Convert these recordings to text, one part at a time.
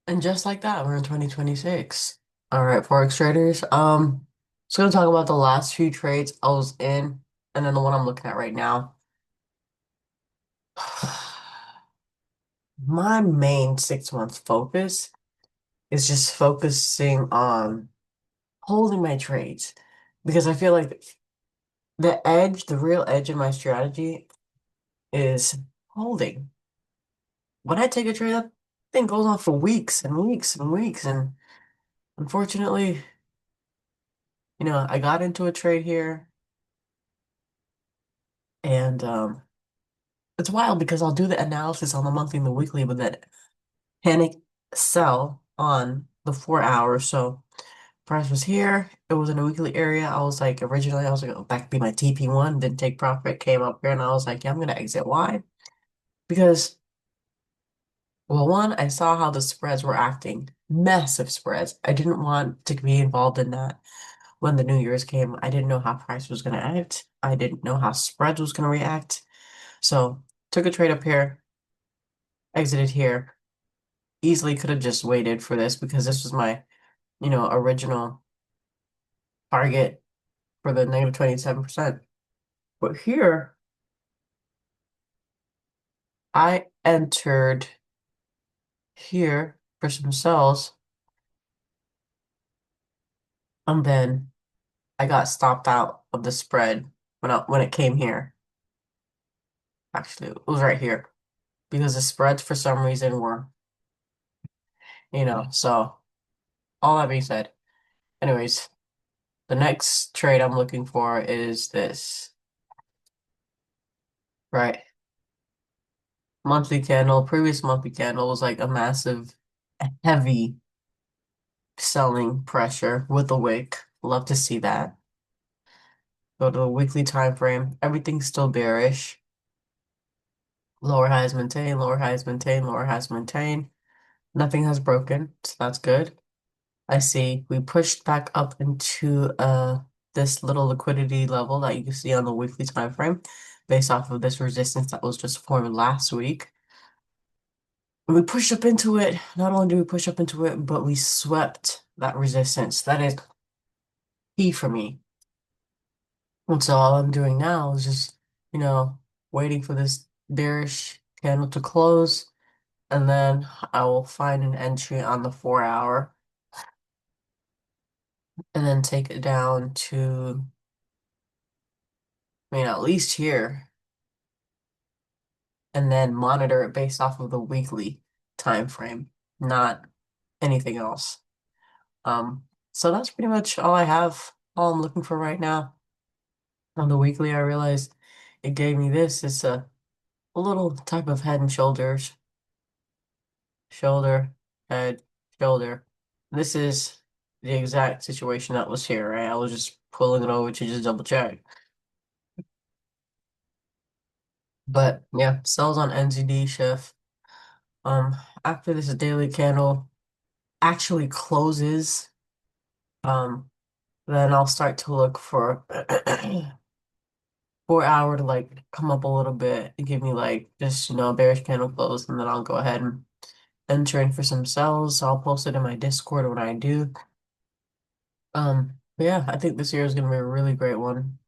And just like that, we're in 2026. All right, Forex traders. So gonna talk about the last few trades I was in, and then the one I'm looking at right now. My main 6 month focus is just focusing on holding my trades because I feel like the real edge in my strategy is holding. When I take a trade, that thing goes on for weeks and weeks and weeks, and unfortunately, I got into a trade here. And it's wild because I'll do the analysis on the monthly and the weekly, but then panic sell on the 4 hours. So price was here. It was in a weekly area. Originally I was like, oh, that could be my TP1, didn't take profit, came up here, and I was like, yeah, I'm gonna exit. Why? Because, well, one, I saw how the spreads were acting. Massive spreads. I didn't want to be involved in that when the New Year's came. I didn't know how price was gonna act. I didn't know how spreads was gonna react. So took a trade up here, exited here. Easily could have just waited for this because this was my, original target for the negative 27%. But here, I entered here for some sells, and then I got stopped out of the spread when it came here. Actually, it was right here because the spreads for some reason were, so all that being said, anyways, the next trade I'm looking for is this, right? Monthly candle, previous monthly candle was like a massive, heavy selling pressure with a wick. Love to see that. Go to the weekly time frame. Everything's still bearish. Lower highs maintain, lower highs maintain, lower highs maintain. Nothing has broken, so that's good. I see we pushed back up into this little liquidity level that you can see on the weekly time frame based off of this resistance that was just formed last week. We pushed up into it. Not only did we push up into it, but we swept that resistance. That is key for me. And so all I'm doing now is just, you know, waiting for this bearish candle to close, and then I will find an entry on the 4 hour and then take it down to, at least here, and then monitor it based off of the weekly time frame, not anything else. So that's pretty much all I have, all I'm looking for right now. On the weekly, I realized it gave me this. It's a little type of head and shoulders, shoulder, head, shoulder. This is the exact situation that was here, right? I was just pulling it over to just double check. But yeah, sells on Nzdchf. Um, After this daily candle actually closes, um, then I'll start to look for 4 hour to like come up a little bit and give me like just, bearish candle close, and then I'll go ahead and enter in for some sells. I'll post it in my Discord when I do. But yeah, I think this year is gonna be a really great one.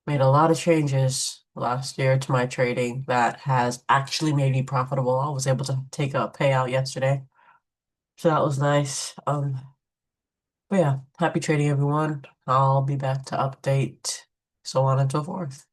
Made a lot of changes last year to my trading that has actually made me profitable. I was able to take a payout yesterday, so that was nice. But yeah, happy trading everyone. I'll be back to update, so on and so forth.